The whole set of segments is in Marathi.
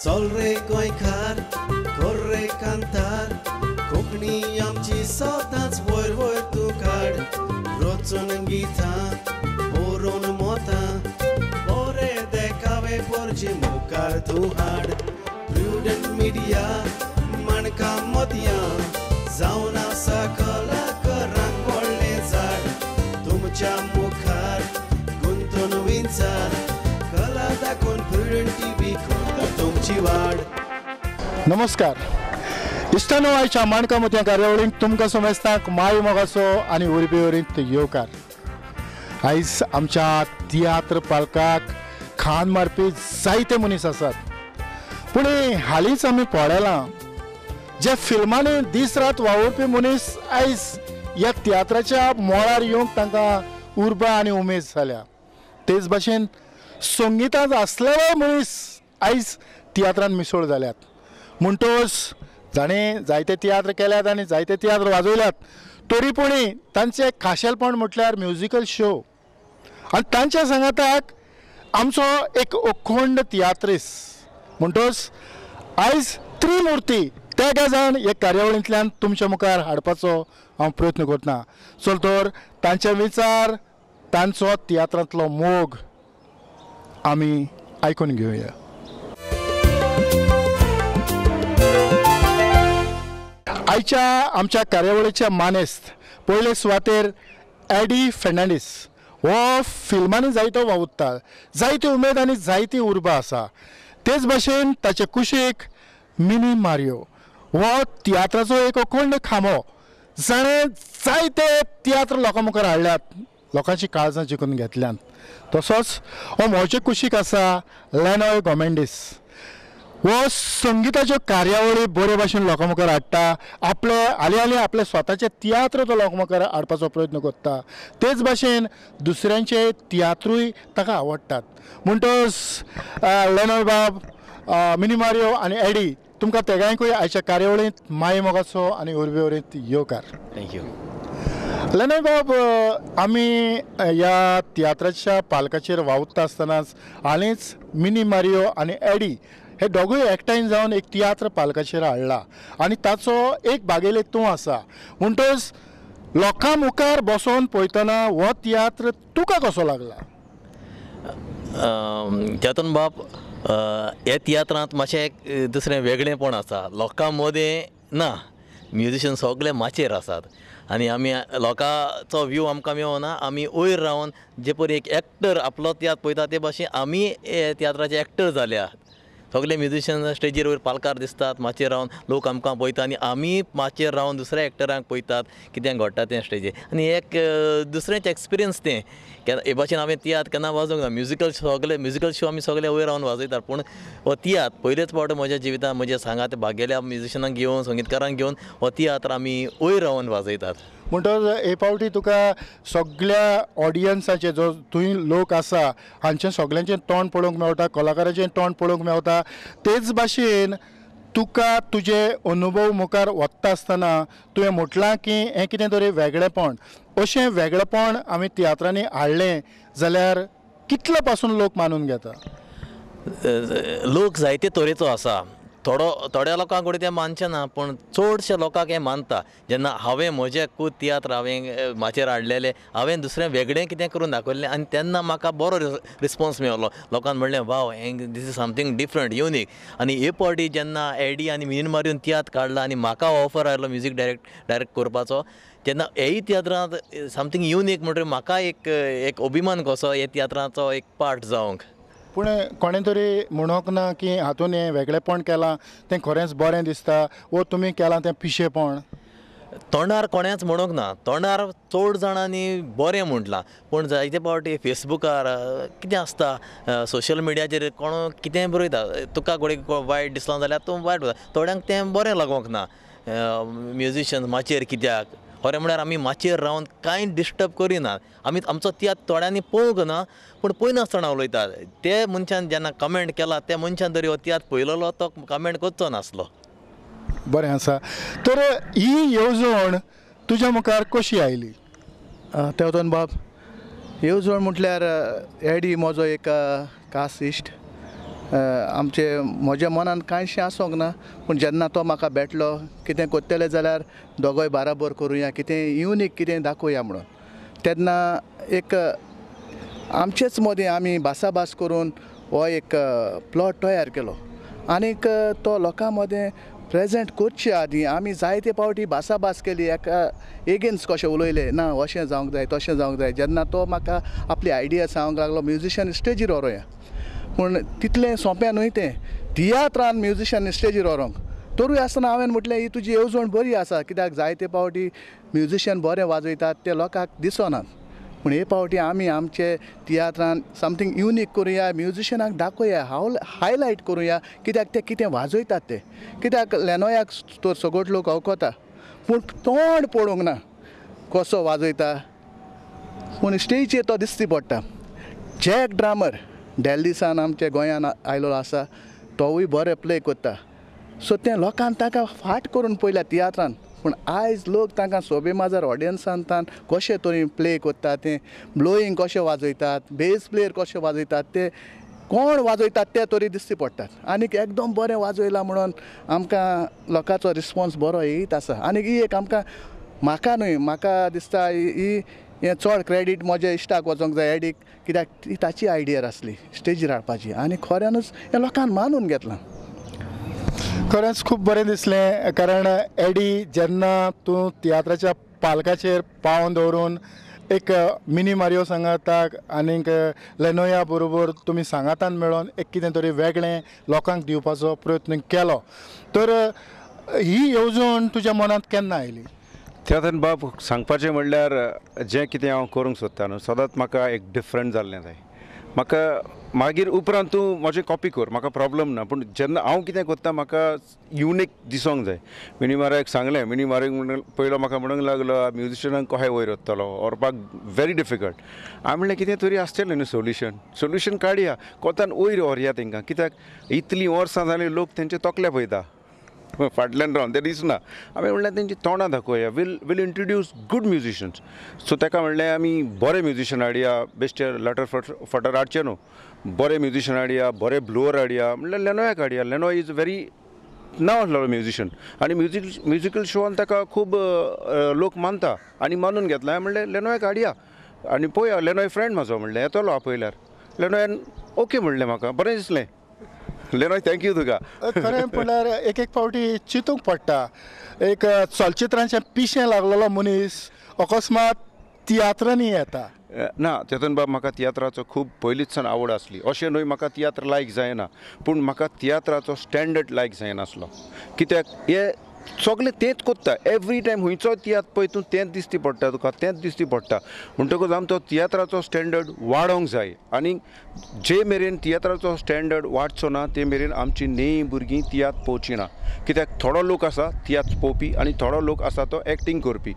चल रे गोंयकार कर रे कांतार कोंकणी आमची सदांच वयर वयर तूं काड रचून गितां बरोवन मोतां बरे देखावे परचे मुखार तूं हाड प्रुडंट मिडिया माणकां मदयां जावन आसा कलाकारांक व्हडलें झाड तुमच्या मुखार गुंतवणुकींचार कला दाखोवन प्रुडंट टीव्ही करता तुमची वाड. नमस्कार इश्टानो आयच्या माणका मोतया कार्यावळींत तुमकां समेस्तांक माय मोगाचो आनी उर्बेवरींत येवकार. आयज आमच्या तियात्र पालकाक खान मारपी जायते मनीस आसात पूण हालींच आमी पळयलां जे फिल्मांनी दीस रात वावुरपी मनीस आयज ह्या तियात्राच्या मोळार येवंक तांकां उर्बा आनी उमेद जाल्या. तेच भाशेन संगितांत आसलेले मनीस आयज तियात्रांत मिसळ जाल्यात. म्हणटोच जाणें जायते तियात्र केल्यात आनी जायते तियात्र वाजयल्यात तरीपूण तांचें खाशेलपण म्हटल्यार म्युजिकल शो आनी तांच्या सांगाताक आमचो एक अखंड तियात्रीस म्हणटोच आयज त्रिमुर्ती ते गजान हे कार्यावळींतल्यान तुमच्या मुखार हाडपाचो हांव प्रयत्न करता. चल तर तांचे विचार तांचो तियात्रांतलो मोग आमी आयकून घेवया. आयच्या आमच्या कार्यावळीचे मानेस्त पयले सुवातेर एडी फेर्नांडीस हो फिल्मांनी जायतो वावुरता जायती उमेद आनी जायती उर्बा आसा. तेच भाशेन ताचे कुशीक मिनी मारियो हो तियात्राचो एक अखंड खांबो जाणें जायते तियात्र लोकां मुखार हाडल्यात लोकांची काळजां जिखून घेतल्यात. तसोच हो मोचे कुशीक आसा लेनॉय गोमेंडीस हो संगीताच्यो कार्यावळी बरे भाशेन लोकां मुखार हाडटा आपले हालीं आपले स्वताचे तियात्र तो लोकां मुखार हाडपाचो प्रयत्न करता. तेच भाशेन दुसऱ्यांचे तियात्रूय ताका आवडटात. म्हणटच लेनॉय बाब मिनी मारियो आनी एडी तुमकां तेगांयकूय आयच्या कार्यावळींत माये मोगाचो आनी उर्बेवरींत येवकार. थँक्यू. लेनॉय बाब आमी ह्या तियात्राच्या पालकाचेर वावुरता आसतनाच हालींच मिनी मारियो आनी एडी हे दोगूय एकठांय जावन एक तियात्र पालकाचेर हाडला आनी ताचो एक भागेले तूं आसा. म्हणटच लोकां मुखार बसोन पळयतना हो तियात्र तुका कसो लागला? चेतन बाब ह्या तियात्रांत मातशें एक दुसरें वेगळेंपण आसा. लोकां मदें ना म्युजिशियन सगळे माचयेर आसात आनी आमी लोकांचो व्यू आमकां मेळना. आमी वयर रावन जे परी एक एक्टर आपलो तियात्र पळयता ते भाशेन आमी तियात्राचे एक्टर जाल्यात. सगळे म्युजिशियन स्टेजीर वयर पालकार दिसतात माचयेर रावन लोक आमकां पळयता आनी आमी माचयेर रावन दुसऱ्या एक्टरांक पळयतात कितें घडटा तें स्टेजीर आनी एक दुसरेंच एक्सपिरियन्स तें हे भाशेन हांवें तियात्र केन्ना वाजोवंक ना. म्युजिकल शो आमी सगळे वयर रावन वाजयतात पूण हो तियात्र पयलेच फावट म्हज्या जिवितांत म्हजे सांगात भागेल्या म्युजिशियनांक घेवन संगीतकारांक घेवन हो तियात्र आमी वयर रावन वाजयतात. म्हणटच हे फावटी तुका सगळ्या ऑडियन्साचे जो थंय लोक आसा हांचें सगळ्यांचें तोंड पळोवंक मेळटा कलाकाराचें तोंड पळोवंक मेळटा. तेच भाशेन तुका तुजे अनुभव मुखार वता आसतना तुवें म्हटलां की हें कितें तरी वेगळेपण अशें वेगळेपण आमी तियात्रांनी हाडलें जाल्यार कितले पासून लोक मानून घेता? लोक जायते तरेचो आसा. थोड्या लोकांक तें मानचें ना पूण चडशे लोकांक हें मानता. जेन्ना हांवें म्हजें खूब तियात्र हांवें माचयेर हाडलेलें हांवें दुसरें वेगळें कितें करून दाखयलें आनी तेन्ना म्हाका बरो रिस्पॉन्स मेळ्ळो. लोकांक म्हणलें वाव हें this is something different unique. आनी हे फावटी जेन्ना एडी आनी मिनी मारियोन तियात्र काडला आनी म्हाका ऑफर आयलो म्युजीक डायरेक्ट करपाचो जेन्ना हेय तियात्रांत समथींग युनीक म्हणटकीर म्हाका एक अभिमान कसो हे तियात्राचो एक पार्ट जावंक. पूण कोणें तरी म्हणोंक ना की हातून हें वेगळेपण केलां तें खरेंच बरें दिसता वो तुमी केलां तें पिशेपण? तोंडार कोणेंच म्हणोंक ना. तोंडार चड जाणांनी बरें म्हटलां पूण जायते फावटी फेसबुकार कितें आसता सोशल मिडियाचेर कोण कितेंय बरयता तुका वायट दिसलां जाल्यार तूं वायट थोड्यांक तें बरें लागोंक ना. म्युजिशियन माचयेर कित्याक खरें म्हळ्यार आमी माचयेर रावन कांय डिस्टर्ब करिनात. आमी आमचो तियात्र थोड्यांनी पळोवंक ना पूण पळयनासतना उलयतात. ते मनशान जेन्ना कमेंट केला त्या मनशान तरी हो तियात्र पळयलोलो तो कमेंट करचो नासलो. बरें आसा. तर ही येवजण तुज्या मुखार कशी आयली? तेवतोन बाब येवजण म्हटल्यार एडी म्हजो एक खास इश्ट आमचे म्हज्या मनान कांयशें आसोंक ना पूण जेन्ना तो म्हाका भेटलो कितें कोत्तेलें जाल्यार दोगोय बाराबर करुया कितें युनीक कितें दाखोवया म्हणून तेन्ना एक आमचेच मदीं आमी भासाभास करून हो एक प्लॉट तयार केलो आनीक तो लोकां मदें प्रेजेंट करचे आदी आमी जायते फावटी भासाभास केली एका एगेन्स्ट कशें उलयलें ना अशें जावंक जाय तशें जावंक जाय जेन्ना तो म्हाका आपली आयडिया सांगूंक लागलो म्युजिशियन स्टेजीर व्हरोया पूण तितलें सोंपें न्हय तें तियात्रान म्युजिशियन स्टेजीर व्हरोंक तरूय आसतना हांवें म्हटलें ही तुजी येवजण बरी आसा कित्याक जायते फावटी म्युजिशियन बरें वाजयतात ते लोकांक दिसनात पूण हे फावटी आमी आमचे तियात्रान समथींग युनीक करुया म्युजिशियनाक दाखोवया हायलायट करुया कित्याक ते कितें वाजयतात ते कित्याक लेनोयाक तर सगळो लोक अवकता पूण तोंड पळोवंक ना कसो वाजयता पूण स्टेजीचेर तो दिसती पडटा जॅक ड्रामर दिल्लीसान आमच्या गोंयान आयलो आसा तोवूय बरें प्ले करता सो तें लोकांन ताका फाट करून पळयल्या तियात्रान पूण आयज लोक तांकां सोबे माजर ऑडियन्सान कशें तरेन प्ले करतात तें ब्लोईंग कशें वाजयतात बेस प्लेयर कशें वाजयतात ते कोण वाजयतात ते तरी दिसती पडटात आनीक एकदम बरें वाजयलां म्हणून आमकां लोकांचो रिस्पॉन्स बरो येयत आसा आनीक ही एक आमकां म्हाका न्हय म्हाका दिसता ही हें चड क्रेडीट म्हज्या इश्टाक वचोंक जाय एडीक कित्याक ती ताची आयडिया आसली स्टेजीर हाडपाची आनी खऱ्यानूच हें लोकांन मानून घेतलां खरेंच खूब बरें दिसलें कारण एडी जेन्ना तूं तियात्राच्या पालकाचेर पावोवन दवरून एक मिनी मारियो सांगाताक आनीक लेनोया बरोबर तुमी सांगातान मेळोन एक कितें तरी वेगळें लोकांक दिवपाचो प्रयत्न केलो तर ही येवजण तुज्या मनांत केन्ना आयली त्यातून बाब सांगपाचें म्हणल्यार जें कितें हांव करूंक सोदता न्हू सदांच म्हाका एक डिफरंट जाल्लें जाय म्हाका मागीर उपरांत तूं म्हजें कॉपी कर म्हाका प्रॉब्लम ना पूण जेन्ना हांव कितें करता म्हाका युनीक दिसोंक जाय मिनी माराक सांगलें मिनी मारीक म्हणून पयलो म्हाका म्हणूंक लागलो म्युजिशियनाक कशें वयर वतलो व्हरपाक व्हेरी डिफिकल्ट हांवें म्हणलें कितें तरी आसतलें न्हू सोल्युशन काडया कोतान वयर व्हरया तांकां कित्याक इतलीं वर्सां जालीं लोक तेंचे तकले पळयता फाटल्यान रावन तें दिसना हांवें म्हणलें तेंची तोंडां दाखोवया will introduce good musicians so ताका म्हणलें आमी बरे म्युजिशियन हाडया बेश्टे लटर फटर हाडचे न्हू बरे म्युजिशियन हाडया बरे ब्लोअर हाडया म्हणल्यार लेनोयाक हाडया लेनो इज व्हेरी नांव आसलो म्युजिशियन आनी म्युजिकल शोवान ताका खूब लोक मानता आनी मानून घेतला हांवें म्हणलें लेनोयाक हाडया आनी पळोवया लेनोय फ्रेंड म्हाजो म्हणलें येतलो आपयल्यार लेनोयान ओके म्हणलें म्हाका बरें दिसलें लेनोय थँक्यू तुका खरें म्हणल्यार एक फावटी चिंतूंक पडटा एक चलचित्रांचें पिशें लागलेलो मनीस अकस्मात तियात्रांनी येता ना तेतून बाब म्हाका तियात्राचो खूब पयलींच्यान आवड आसली अशें न्हय म्हाका तियात्र लायक जायना पूण म्हाका तियात्राचो स्टँडर्ड लायक जायनासलो कित्याक हे सगळें तेंच कोत्ता एवरी टायम खंयचो तियात्र पळय तूं तेंच दिसती पडटा तुका तेंच दिसती पडटा म्हणटकूच आमचो तियात्राचो स्टँडर्ड वाडोवंक जाय आनी जे मेरेन तियात्राचो स्टँडर्ड वाडचो ना ते मेरेन आमची नेई भुरगीं तियात्र पळोवची ना कित्याक थोडो लोक आसा तियात्र पळोवपी आनी थोडो लोक आसा तो एक्टींग करपी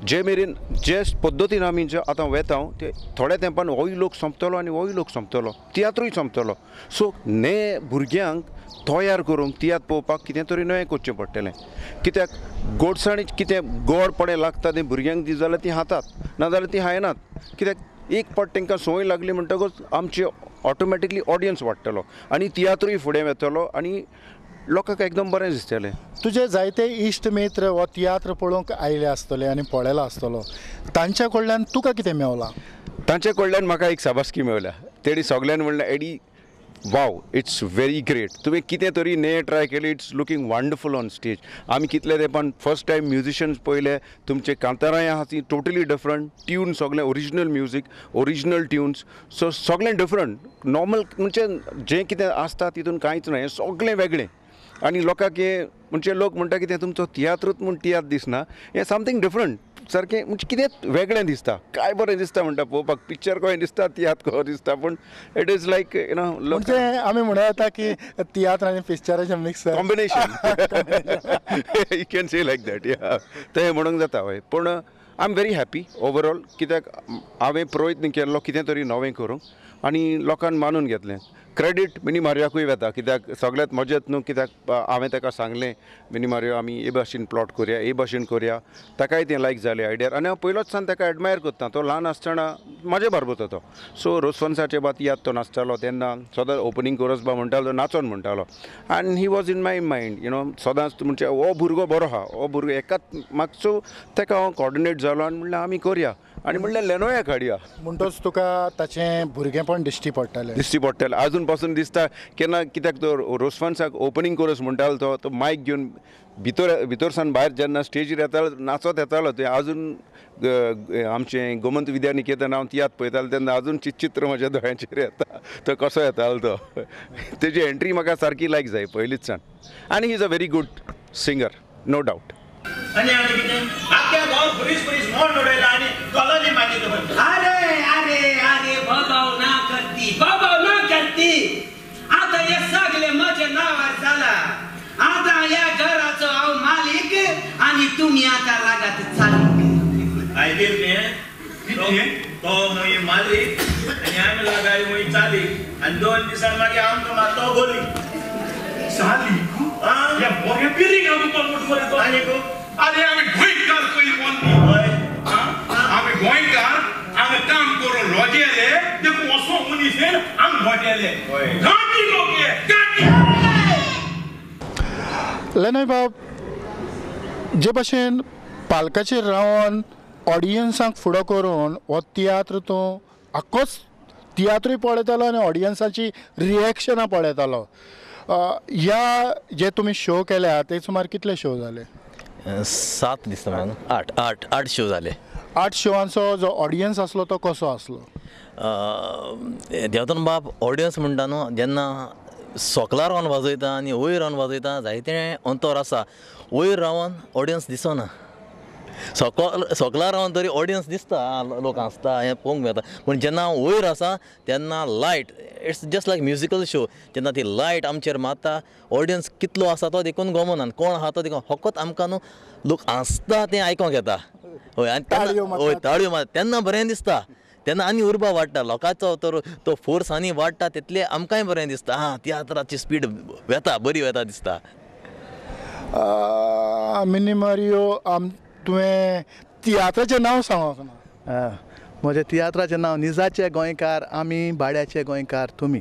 जे मेरेन जे पद्दतीन आमी जे आतां वेता ते थोड्या तेंपान होय लोक सोंपतलो आनी होय लोक सोंपतलो तियात्रूय सोंपतलो सो ने भुरग्यांक तयार करूंक तियात्र पळोवपाक कितें तरी नवें करचें पडटलें कित्याक गोडसाणी कितें गोडपणें लागता तें भुरग्यांक दी जाल्यार तीं खातात नाजाल्यार तीं खायनात कित्याक एक पाट तांकां संवय लागली म्हणटकूच आमचे ऑटोमॅटिकली ऑडियन्स वाडटलो आनी तियात्रूय फुडें वतलो आनी लोकांक एकदम बरें दिसतलें तुजे जायते इश्ट मित्र हो तियात्र पळोवंक आयले आसतले आनी पळयलो आसतलो तांच्या कडल्यान तुका कितें मेवलां तांचे कडल्यान म्हाका एक शाबासकी मेवल्या तेणी सगळ्यान म्हणलें एडी वाव इट्स व्हेरी ग्रेट तुवें कितें तरी नये ट्राय केलें it's looking wonderful on stage आमी कितले तेंपान फर्स्ट टायम म्युजिशियन्स पळयले तुमचे कांतारांय आहा ती टोटली डिफरंट ट्यून सगळें original music original tunes so सगळें डिफरंट नॉर्मल म्हणजे जें कितें आसता तितून कांयच ना हें सगळें वेगळें आनी लोकांक हें म्हणजे लोक म्हणटा की तें तुमचो तियात्रूच म्हूण तियात्र दिसना हें समथींग डिफरंट सारकें म्हणजे कितें वेगळें दिसता काय बरें दिसता म्हणटा पळोवपाक पिक्चर कशें दिसता तियात्र कसो दिसता पूण it is like you know म्हणजे आमी म्हणूं येता की तियात्र आनी पिक्चराचें mix combination you can say like that या तें म्हणूंक जाता हय पूण I am very happy overall कित्याक हांवें प्रयत्न केल्लो कितें तरी नवें करूंक आनी लोकांन मानून घेतलें क्रेडीट मिनी मारियाकूय वता कित्याक सगळ्यांत मजेत न्हू कित्याक हांवें ताका सांगलें मिनी मारियो आमी हे भाशेन प्लॉट करुया हे भाशेन करुया ताकाय तें लायक जालें आयडियार आनी हांव पयलोच सान ताका एडमायर करता तो ल्हान आसतना म्हाजे बरोबर तो सो रोसफन्साचे बात याद तो नाचतालो तेन्ना सदांच ओपनिंग कोरस बा म्हणटालो तो नाचोन म्हणटालो आनी he was in my mind you know सदांच म्हणजे हो भुरगो बरो आहा हो भुरगो एकाच मागचो ताका हांव कॉर्डिनेट जालो आनी म्हणलें आमी करया आनी म्हणलें लेनोया काडया म्हणटच तुका ताचें भुरगेंपण दिश्टी पडटलें अजून पासून दिसता केन्ना कित्याक तो रोसफन्साक ओपनिंग कोरस म्हणटालो तो मायक घेवन भितर सावन भायर जेन्ना स्टेजीर येतालो नाचत येतालो ते अजून आमचें गोमंत विद्यानिकेतन हांव तियात्र पळयतालो तेन्ना अजून चित्र म्हज्या दोळ्यांचेर येता तो कसो येतालो तो तेजी एंट्री म्हाका सारकी लायक जाय पयलींच सान आनी he is a very good singer no doubt आणि कितें आख्या गांवांत बरीच मोड उडयला आनी कॉलनी मागीर अरे अरे अरे बाबाव ना करती आता हे सगळे म्हजे नांवार जाला आता ह्या घराचो हांव मालीक आनी तुमी आता रागात चालीक आयदील तो मुई मालीक आनी आमी लगाय मुई चालीक आनी 2 दिसां मागीर आमकां मारतो गोली चालीक या बरे पिरीक आमी कोण करतो आनी अरे आम्ही गोंयकार पयली कोण आम्ही गोंयकार आम्ही काम करू लॉजेले देखून असो मनीस आमी मोटेले गांधी लोक लेनय बाब जे भाशेन पालकाचेर रावन ऑडियन्सांक फुडो करून हो तियात्र तूं आख्खोच तियात्रूय पळयतालो आनी ऑडियन्साची रिएक्शनां पळयतालो ह्या जे तुमी शो केल्या ते सुमार कितले शो जाले 7 दिसता म्हाका 8 शो जाले 8 शोवांचो जो ऑडियन्स आसलो तो कसो आसलो देंवतन बाब ऑडियन्स म्हणटा न्हू जेन्ना सोकलार रावन वाजयता आनी वयर रावन वाजयता जायतें अंतर आसा वयर रावन ऑडियन्स दिसना सोकलार रावन तरी ऑडियन्स दिसता लोक आसता हें पळोवंक मेळटा पूण जेन्ना हांव वयर आसा तेन्ना light it's just like musical show जेन्ना ती लायट आमचेर मारता ऑडियन्स कितलो आसा तो देखून गमना कोण आहा तो देखून फकत आमकां न्हू लोक आसता तें आयकोंक येता हय आनी ताळयो मारता तेन्ना बरें दिसता तेन्ना आनी उर्बा वाडटा लोकांचो तर तो फोर्स आनी वाडटा तितलें आमकांय बरें दिसता तियात्राची स्पीड बरी वेता दिसता मिनी मारियो तुवें तियात्राचें नांव सांगोंक ना म्हजें तियात्राचें नांव निजाचे गोंयकार आमी भाड्याचे गोंयकार तुमी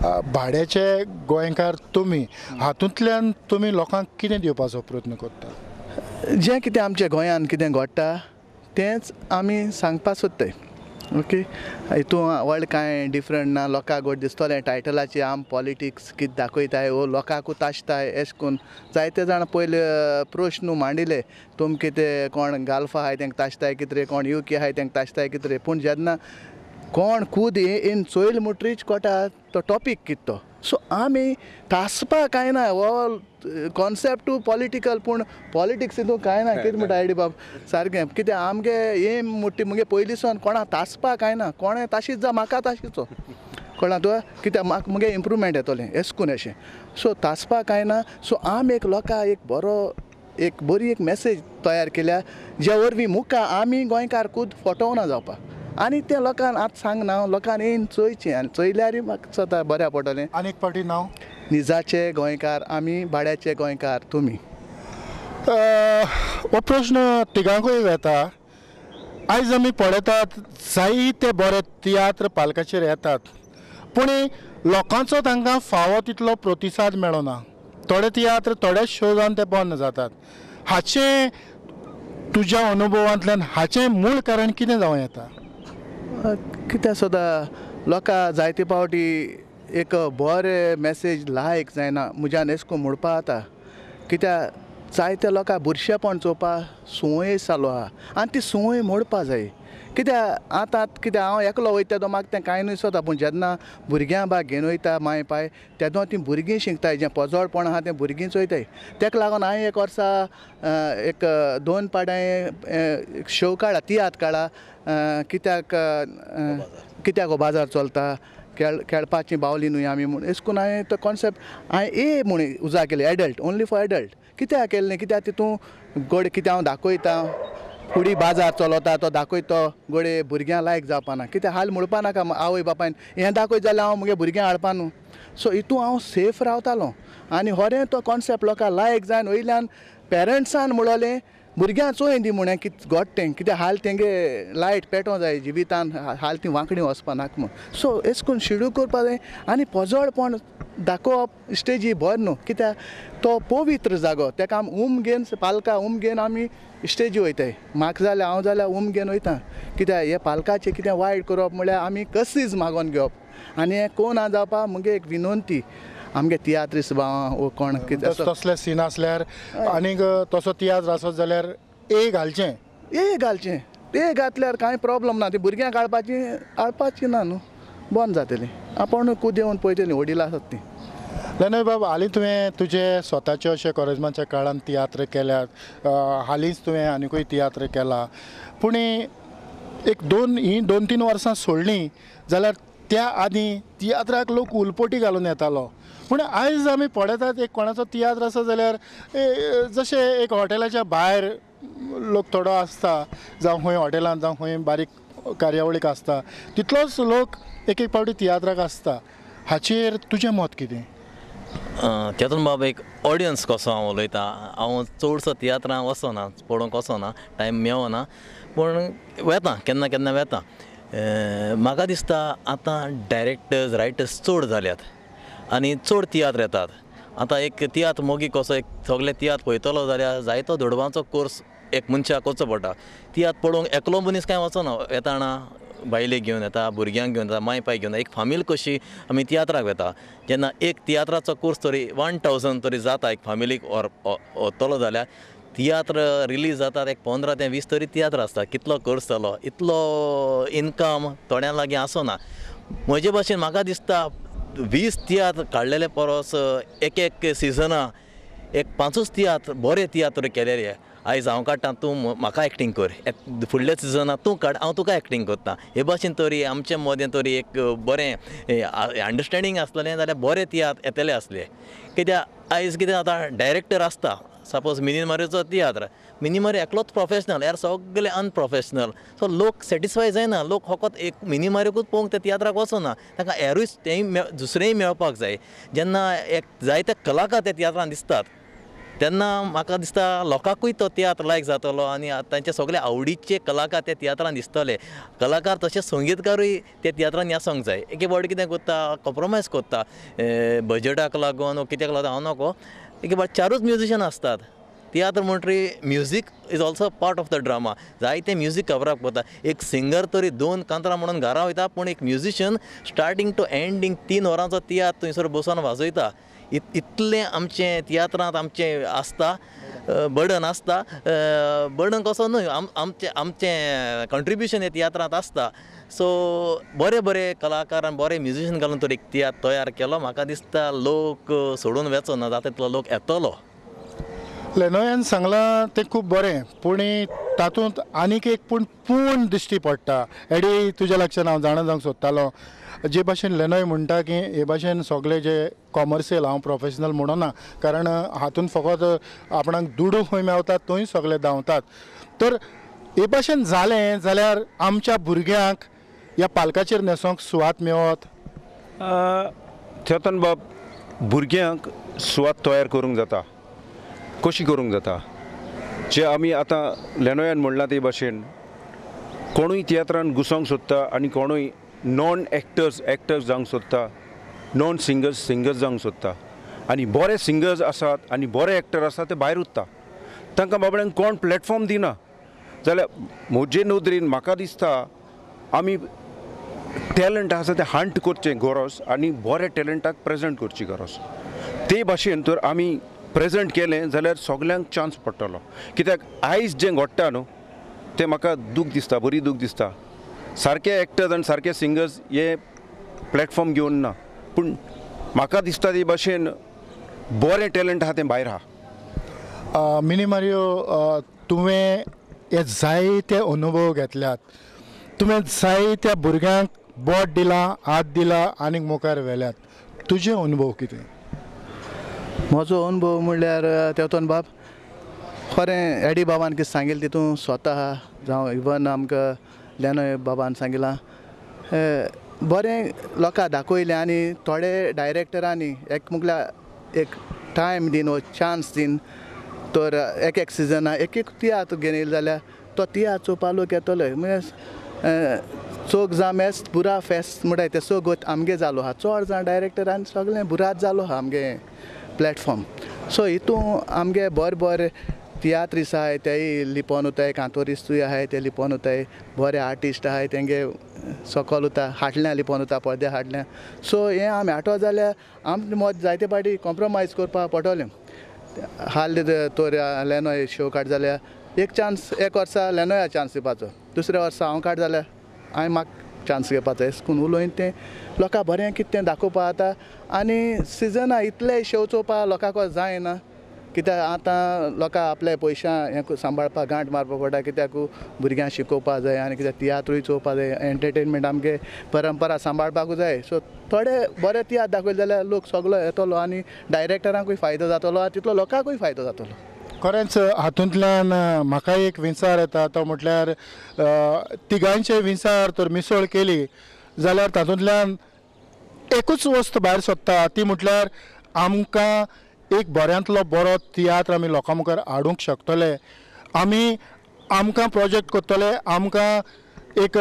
भाड्याचे गोंयकार तुमी हातूंतल्यान तुमी लोकांक कितें दिवपाचो प्रयत्न करता जें कितें आमच्या गोंयांत कितें घडटा तेंच आमी सांगपाक सोदताय ओके हितून व्हड कांय डिफरंट ना लोकांक घट दिसतलें टायटलाची आम पॉलिटिक्स कितें दाखयताय वो लोकांकूच ताशताय अशें करून जायते जाण पयले प्रश्न मांडिले तुम कितें कोण गाल्फा आहाय तांकां ताशताय कितें कोण यूके आहाय तांकां ताशताय कितें पूण जेन्ना कोण खूद इन चोयल मुट्रीच कोटा तो टॉपीक कितें तो सो आमी तासपा कांय ना हो कॉन्सेप्ट टू पॉलिटिकल पूण पॉलिटिक्स हितून कांय ना कितें म्हणटा आयडी बाब सारकें कितें आमगे एम मुट्टी मुगे पयलीं सावन कोणा तासपा कांय ना कोणें ताशीच जा म्हाका ताशीचो कळना तुका कित्याक म्हाका मुगे इम्प्रूवमेंट येतलें एशकून अशें सो तासपा कांय ना सो आमी एक लोकांक एक बरी एक मेसेज तयार केल्या ज्या वरवीं मुखार आमी गोंयकार खूद फटोवना जावपाक आनी तें लोकांक आतां सांगना लोकांन येवन चोयचें आनी चोयल्यार म्हाका स्वता बऱ्या पडटलें आनी एक फावटी नांव निजाचे गोंयकार आमी भाड्याचे गोंयकार तुमी हो प्रश्न तिगांकूय येता आयज आमी पळयतात जायते बरे तियात्र पालकाचेर येतात पूण लोकांचो तांकां फावो तितलो प्रतिसाद मेळना थोडे तियात्र थोडे शो जावन ते बंद जातात हाचें तुज्या अनुभवांतल्यान हाचें मूळ कारण कितें जावं येता कित्याक सुद्दां लोकां जायते फावटी एक बरें मेसेज लायक जायना म्हज्यान एशें करून म्हणपा जाता कित्याक जायते लोकांक बुरशेपण चोवपाक संवय जालो आहा आनी ती संवय मोडपा जाय कित्याक आतां कित्याक हांव एकलो वयता तो म्हाका तें कांय न्हय सोदा पूण जेन्ना भुरग्यां बाग घेवन वयता माय पाय तेदो तीं भुरगीं शिकताय जें पोजोळपण आहा तें भुरगीं चोयताय तेका लागून हांवें एक वर्सा एक 2 पाड्यां शो काडला तियात्र काडला कित्याक हो बाजार चलता खेळपाची बावली न्हय आमी म्हूण अशें करून हांवें तो कॉन्सेप्ट हांवें म्हूण उजा केले एडल्ट ओन्ली फॉर एडल्ट कित्याक केलें कित्याक तितून गोड कितें हांव दाखयता फुडी बाजार चलता तो दाखयत तो गोडे भुरग्यां लायक जावपाना कित्याक हाल म्हणपा नाका आवय बापायन हें दाखयत जाल्यार हांव मुगे भुरग्यां हाडपा न्हू सो हितून हांव सेफ रावतालो आनी होरें तो कॉन्सेप्ट लोकांक लायक जावन वयल्यान पेरंट्सान म्हणलें भुरग्यां चोय दी म्हण कितें घोडटें कित्याक हाल तेंगे लायट पेटोवं जाय जिवितान हाल ती वांकडी वचपा नाका म्हूण सो एश करून शेड्यूल करपा जाय आनी पोजोळपण दाखोवप स्टेजी बरें न्हू कित्याक तो पवित्र जागो तेका आमी घेवन पालकां घेवन आमी स्टेजी वयताय म्हाका जाल्यार हांव जाल्यार घेवन वयता कित्याक हे पालकाचें कितें वायट करप म्हळ्यार आमी कसीच मागोन घेवप आनी हें कोण जावपा मुगे एक विनंती आमगे तियात्रीस भावां वो कोण कितें तसले सीन आसल्यार आनीक तसो तियात्र आसत जाल्यार घालचें घातल्यार कांय प्रॉब्लम ना ती भुरग्यांक हाडपाची ना न्हू बंद जातली आपण कुदेवन पळयतली वडील आसत ती लेनोय बाब हालीं तुवें तुजें स्वताचे अशें कॉलेजमाच्या काळान तियात्र केल्यात हालींच तुवें आनिकूय तियात्र केला पूण एक दोन तीन वर्सां सोडलीं जाल्यार त्या आदीं तियात्राक लोक उलपोटी घालून येतालो पूण आयज आमी पळयतात एक कोणाचो तियात्र आसा जाल्यार जशें एक हॉटेलाच्या भायर लोक थोडो आसता जावं खंय हॉटेलांत जावं खंय बारीक कार्यावळीक आसता तितलोच लोक एक फावटी तियात्राक आसता हाचेर तुजें मत कितें तेतून बाबा एक ऑडियन्स कसो हांव उलयता हांव चडसो तियात्रां वचना पळोवंक वचना टायम मेळना पूण वेता केन्ना केन्ना वेता म्हाका दिसता आतां डायरेक्टर्स रायटर्स चड जाल्यात आनी चड तियात्र येतात आतां एक तियात्र मोगी कसो एक सगळे तियात्र पळयतलो जाल्यार जायतो धोडपाचो कोर्स एक मनशाक करचो पडटा तियात्र पळोवंक एकलो मनीस कांय वचना येताना बायलेक घेवन येता भुरग्यांक घेवन येता माय पाय घेवन एक फामील कशी आमी तियात्राक वेता जेन्ना एक तियात्राचो कोर्स तरी 1000 तरी जाता एक फामिलीक व्हरतलो जाल्यार तियात्र रिलीज जातात एक 15 ते 20 तरी तियात्र आसता कितलो कोर्स जालो इतलो इनकम थोड्यां लागीं आसना म्हजे भाशेन म्हाका दिसता 20 तियात्र काडलेले परस एक सिजना एक 5 तियात्र बरे तियात्र केलेले आयज हांव काडटा तूं म्हाका एक्टींग कर फुडल्या सिजनाक तूं काड हांव तुका एक्टींग करता हे भाशेन तरी आमचे मदें तरी एक बरें अंडरस्टँडींग आसलेलें जाल्यार बरें तियात्र येतले आसले कित्याक आयज कितें जाता डायरेक्टर आसता सपोज मिनीमारीचो तियात्र मिनीमारी एकलोच प्रोफेशनल यार सगळे अनप्रोफेशनल सो लोक सॅटिस्फाय जायना लोक फकत एक मिनीमारीकूच पळोवंक त्या तियात्राक वचना तांकां हेरूय तेंय दुसरेंय मेळपाक जाय जेन्ना एक जायते कलाकार त्या तियात्रान दिसतात तेन्ना म्हाका दिसता लोकांकूय तो तियात्र लायक जातलो आनी तांचे सगळे आवडीचे कलाकार त्या तियात्रान दिसतले कलाकार तशेंच संगीतकारूय त्या तियात्रान आसूंक जाय एक फावटी कितें करता कॉम्प्रोमायज करता बजेटाक लागून कित्याक लागून हांव नको एक फावटी 4 म्युजिशियन असतात तियात्र म्हणटरी music is also part of the drama जायते म्युजीक कवरअप करता एक सिंगर तरी 2 कांतरां म्हणून घरा वयता पूण एक म्युजिशियन स्टार्टींग टू एंडींग 3 वरांचो तियात्र थंयसर बसून वाजयता इतलें आमचें तियात्रांत आमचें आसता बर्डन आसता बर्डन कसो न्हय आमचें कंट्रिब्युशन हे तियात्रांत आसता सो बरे कलाकार आनी बरे म्युजिशियन घालून तर एक तियात्र तयार केलो म्हाका दिसता लोक सोडून वेचना जाता तितलो लोक येतलो लेनोयान सांगलां तें खूब बरें पूण तातूंत आनीक एक पूण दिश्टी पडटा एडी तुज्या लक्षांत हांव जाणा जावंक सोदतालो जे भाशेन लेनोय म्हणटा की हे भाशेन सगळे जे कॉमर्शियल हांव प्रोफेशनल म्हणना कारण हातूंत फकत आपणाक दुडू खंय मेवतात थंय सगळे धांवतात तर हे भाशेन जालें जाल्यार आमच्या भुरग्यांक ह्या पालकाचेर न्हेसोंक सुवात मेवत चेतन बाब भुरग्यांक सुवात तयार करूंक जाता कशी करूंक जाता जे आमी आतां लेनोयान म्हणलां ते भाशेन कोणूय तियात्रान घुसोंक सोदता आनी कोणूय नॉन एक्टर्स जावंक सोदता नॉन सिंगर्स जावंक सोदता आनी बरे सिंगर्स आसात आनी बरे एक्टर आसात ते भायर उत्ता तांकां बाबड्यांक कोण प्लॅटफॉर्म दिना जाल्यार म्हजे नदरेन म्हाका दिसता आमी टॅलंट आसा तें हंट करचें गरज आनी बऱ्या टॅलंटाक प्रेजेंट करची गरज ते भाशेन तर आमी प्रेजेंट केलें जाल्यार सगल्यांक चान्स पडटलो कित्याक आयज जें घडटा न्हू तें म्हाका दूख दिसता बरी दूख दिसता सारके एक्टर्स आनी सारके सिंगर्स हे प्लॅटफॉर्म घेवन ना पूण म्हाका दिसता ते भाशेन बरें टॅलंट आहा तें भायर आहा मिनी मारियो तुवें हे जायते अनुभव घेतल्यात तुवें जायत्या भुरग्यांक बोट दिलां हात दिला आनीक मुखार व्हेल्यात तुजे अनुभव कितें म्हजो अनुभव म्हणल्यार तेतून बाब खरें एडी बाबान कितें सांगिल्लें तितून स्वता जावं इवन आमकां लेनोय बाबान सांगिलां बरें लोकां दाखयलें आनी थोडे डायरेक्टरांनी एक म्हटल्यार एक टायम दिन वो चान्स दिन तर एक सिजना एक तियात्र घेवन येयलें जाल्यार तो तियात्र चोवपा लोक येतले म्हणजे चोग जाम एस बुरा फेस्त म्हणटाय ते सगळो आमगे जालो आहा चड जाण डायरेक्टरान सगळें बुरात जालो आहा आमगे प्लॅटफॉर्म सो हितून आमगे बरे तियात्रीस आहाय तेय लिपोन वताय कांतोरिस्तूय आहाय ते लिपोन वताय बरे आर्टिस्ट आहाय तेंगे सकल वता हाटल्या लिपोन वता पद्या हाटल्या सो हें आमी हाटो जाल्यार आमचे मत जायते पाटी कॉम्प्रोमायज करपा पडटलें हाल तर लेनोय शो काड जाल्यार एक चान्स एक वर्सा लेनोया चान्स दिवपाचो दुसऱ्या वर्सा हांव काड जाल्यार हांवें म्हाका चान्स घेवपाचो एशकून उलोवन तें लोकां बरें कितें तें दाखोवपा जाता आनी सिजना इतले शो चोवपा लोकांक जायना कित्याक आतां लोकां आपल्या पयशां हें सांबाळपा गांठ मारपा पडटा कित्याक भुरग्यांक शिकोवपा जाय आनी कित्याक तियात्रूय चोवपा जाय एंटरटेनमेंट आमगे परंपरा सांबाळपाकूय जाय सो थोडे बरे तियात्र दाखयले जाल्यार लोक सगळो येतलो आनी डायरेक्टरांकूय फायदो जातलो आनी तितलो लोकांकूय फायदो जातलो खरेंच हातूंतल्यान म्हाका एक विचार येता तो म्हटल्यार तिगांचे विचार तर मिसळ केली जाल्यार तातूंतल्यान एकूच वस्त भायर सोदता ती म्हटल्यार आमकां एक बऱ्यांतलो बरो तियात्र आमी लोकां मुखार हाडूंक शकतले आमी आमकां प्रोजेक्ट करतले आमकां एक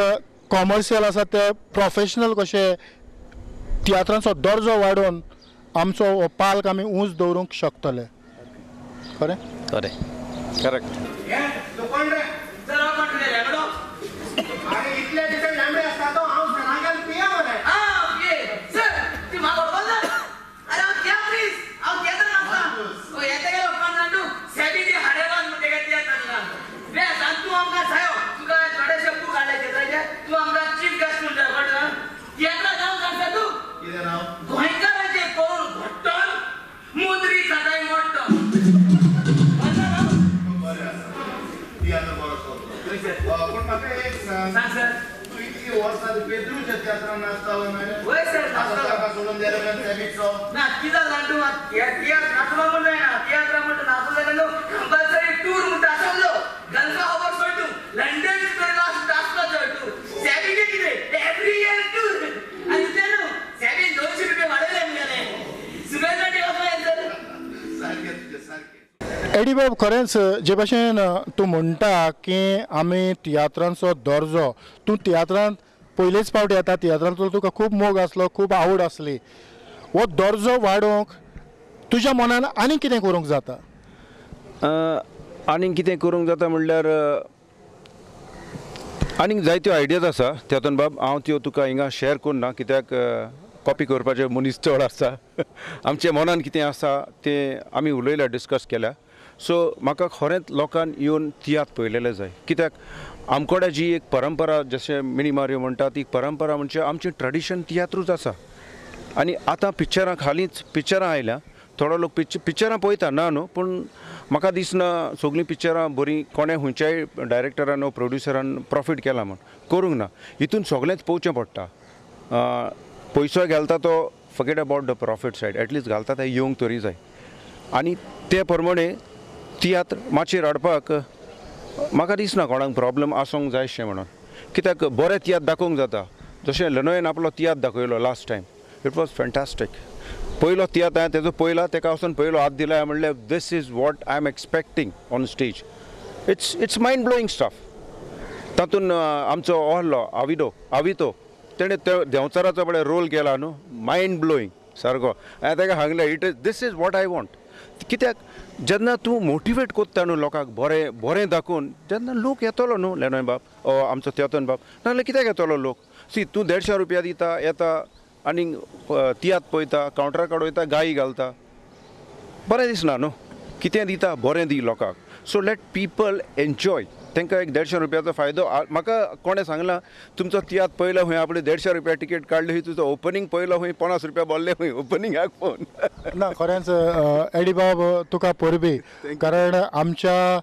कॉमर्शियल आसा ते प्रोफेशनल कशे तियात्रांचो दर्जो वाडोवन आमचो हो पालक आमी उंच दवरूंक शकतले खरें खरें करेक्ट एडी बाब खरेंच जे भाशेन तूं म्हणटा की आमी तियात्रांचो दर्जो तूं तियात्रांत पयलेच फावट येता तियात्रांचो तुका खूब मोग आसलो खूब आवड आसली हो दर्जो वाडोवंक तुज्या मनान आनी कितें करूंक जाता आनीक कितें करूंक जाता म्हणल्यार आनीक जायत्यो आयडियाज आसा तेतून बाब हांव त्यो तुका हिंगा शेअर करना कित्याक कॉपी करपाचे मनीस चड आसा आमच्या मनान कितें आसा तें आमी उलयल्या डिस्कस केल्या सो म्हाका खरेंच लोकांन येवन तियात्र पळयलेले जाय कित्याक आमकोडे जी एक परंपरा जशें मिनी मारियो म्हणटा ती परंपरा म्हणजे आमची ट्रेडिशन तियात्रूच आसा आनी आतां पिक्चरां हालींच पिक्चरां आयल्या थोडो लोक पिक्चरां पळयता ना न्हू पूण म्हाका दिसना सगळीं पिक्चरां बरीं कोणें खंयच्याय डायरेक्टरान वा प्रोड्युसरान प्रॉफीट केला म्हण करूंक ना हितून सगळेंच पळोवचें पडटा पयसो घालता तो forget about the profit said at least घालता ते येवंक तरी जाय आनी ते प्रमाणे तियात्र माचयेर हाडपाक म्हाका दिसना कोणाक प्रॉब्लम आसूंक जायशें म्हणून कित्याक बरें तियात्र दाखोवंक जाता जशें लनोयन आपलो तियात्र दाखयलो लास्ट टायम इट वॉज फॅन्टास्टीक पयलो तियात्र हांवें तेजो पयला तेका वचून पयलो हात दिला म्हणल्यार this is what I am expecting on stage it's mind blowing stuff तातूंत आमचो आहलो आवितो तेणें देंवचाराचो बरें रोल केला न्हू मायंड ब्लोईंग सारको हांवें ताका सांगलें it is this is what I want कित्याक जेन्ना तूं मोटिवेट कोत्ता न्हू लोकांक बरें दाखोवन जेन्ना लोक येतलो न्हू लेनोय बाब आमचो तेतोन बाब नाजाल्यार कित्याक येतलो लोक सी तूं 150 रुपया दिता येता आनी तियात्र पळयता कावंटरा कडेन वयता गायी घालता बरें दिसना न्हू कितें दिता बरें दी लोकांक सो लेट पीपल एन्जॉय तांकां एक 150 रुपयाचो फायदो म्हाका कोणें सांगलां तुमचो तियात्र पयलो खंय आपले 150 रुपया टिकेट काडली खंय तुजो ओपनिंग पयलो खंय 50 रुपया बोल्ले खंय ओपनिंगाक फोन ना खरेंच एडी बाब तुका परबी कारण आमच्या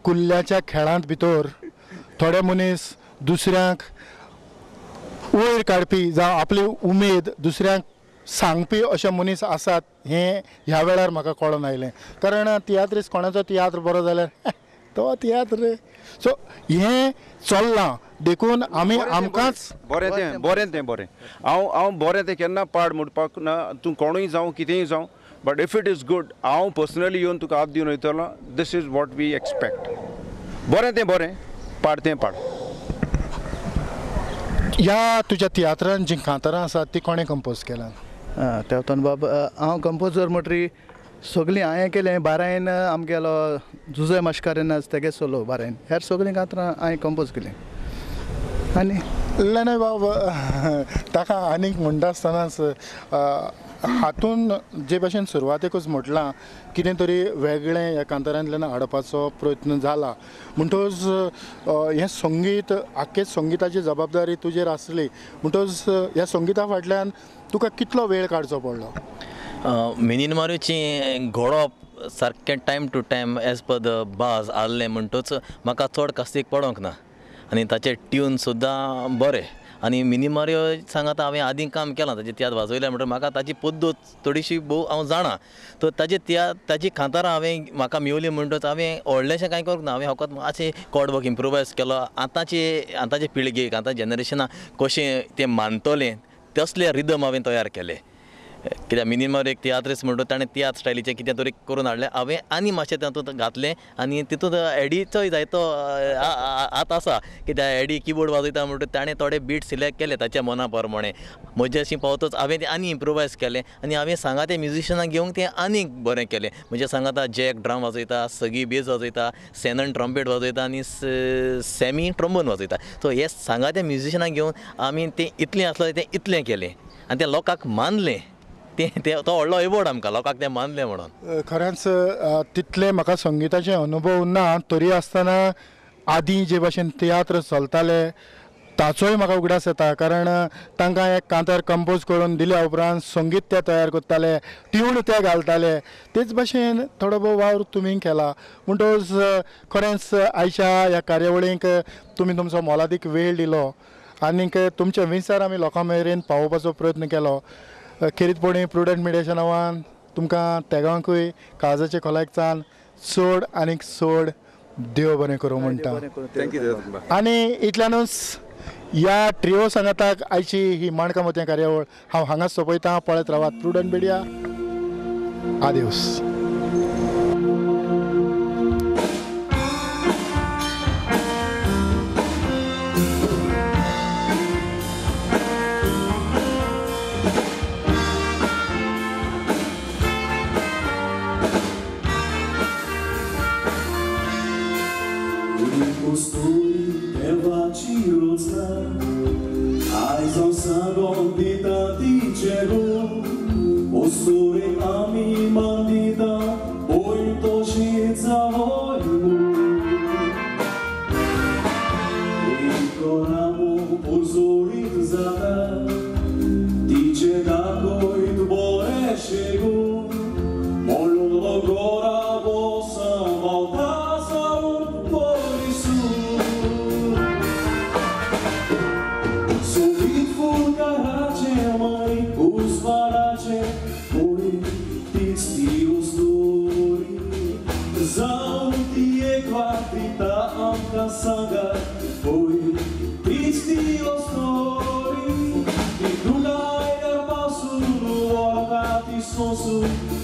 कुल्ल्याच्या खेळांत भितर थोडे मनीस दुसऱ्यांक वयर काडपी जावं आपली उमेद दुसऱ्यांक सांगपी अशे मनीस आसात हें ह्या वेळार म्हाका कळून आयलें कारण तियात्रीस कोणाचो तियात्र बरो जाल्यार तो तियात्र सो हें चल्लां देखून आमी आमकांच बरें तें बरें हांव बरें तें केन्ना पाड म्हणपाक ना तूं कोणूय जावं कितेंय जावं but if it is good हांव पर्सनली येवन तुका हात दिवन वयतलो this is what we expect बरें तें बरें पाड तें पाड ह्या तुज्या तियात्रान जीं कांतारां आसात ती कोणें कंपोज केल्यां तेवतोन बाब हांव कंपोजर म्हणटरी सगळीं हांवें केलें बारायन आमगेलो जुजय माश्कारेन तेगे सोलो बारायन ह्यार सगळीं कांतारां हांवें कंपोज केलीं आनी नाही बाब ताका आनीक म्हणटा आसतनाच हातून जे भाशेन सुरवातेकूच म्हटलां कितें तरी वेगळें ह्या कांतारांतल्यान हाडपाचो प्रयत्न जाला म्हणटच हें संगीत आख्खे संगिताची जबाबदारी तुजेर आसली म्हणटच ह्या संगिता फाटल्यान तुका कितलो वेळ काडचो पडलो मिनीन मारूची घोळप सारकें time to time as per the बाज आसलें म्हणटच म्हाका चड कास्तीक पडोंक ना आनी ताचे ट्यून सुद्दां बरें आनी मिनी मारियो सांगात हांवें आदीं काम केलां ताजें तियात्र वाजयलें म्हणटच म्हाका ताची पद्दत थोडीशी भोव हांव जाणां तो ताजी कांतारां हांवें म्हाका मेवली म्हणटच हांवें व्हडलेंशें कांय करूंक ना हांवें फकत मातशें कॉर्डवर्क इम्प्रोवायज केलो आतांचे पिळगेक आतां जनरेशनाक कशें तें मानतलें तसलें रिदम हांवें तयार केलें कित्याक मिनिमम एक तियात्रीस म्हणटा ताणें तियात्र स्टायलीचें कितें तरी करून हाडलें हांवें आनी मातशें तातूंत घातलें आनी तितूंत एडीचोय जायतो हात आसा कित्याक एडी किबोर्ड वाजयता म्हणटा ताणें थोडे बीट सिलेक्ट केले ताच्या मना प्रमाणें म्हजें अशें पावतच हांवें तें आनी इम्प्रोवायज केलें आनी हांवें सांगा तें म्युजिशनाक घेवंक तें आनीक बरें केलें म्हणजे सांगाता जॅक ड्रम वाजयता सगी बेज वाजयता सेनन ट्रम्पेट वाजयता आनी सॅमी ट्रम्बोन वाजयता सो हे सांगा त्या म्युजिशनाक घेवन आमी तें इतलें आसलें तें इतलें केलें आनी तें लोकांक मानलें तो व्हडलो एवॉर्ड आमकां लोकांक तें मानलें म्हणून खरेंच तितले म्हाका संगिताचे अनुभव ना तरी आसतना आदीं जे भाशेन तियात्र चलताले ताचोय म्हाका उगडास येता कारण तांकां एक कांतार कंपोज करून दिल्या उपरांत संगीत ते तयार करताले ट्यून ते घालताले तेच भाशेन थोडो भोव वावर तुमी केला म्हणटच खरेंच आयच्या ह्या कार्यावळीक तुमी तुमचो मोलादीक वेळ दिलो आनीक तुमच्या विचार आमी लोकां मेरेन पावोवपाचो प्रयत्न केलो खेरीतपणी प्रुडंट मिडियाच्या नांवान तुमकां तेगांकूय काळजाचे खोलायकच्यान चड आनीक चड देव बरें करूं म्हणटा आनी इतल्यानूच ह्या ट्रिओ सांगाताक आयची ही माणका मोतयां कार्यावळ हांव हांगाच सोंपयतां पळयत रावात प्रुडंट मिडिया आदिवस Sonsu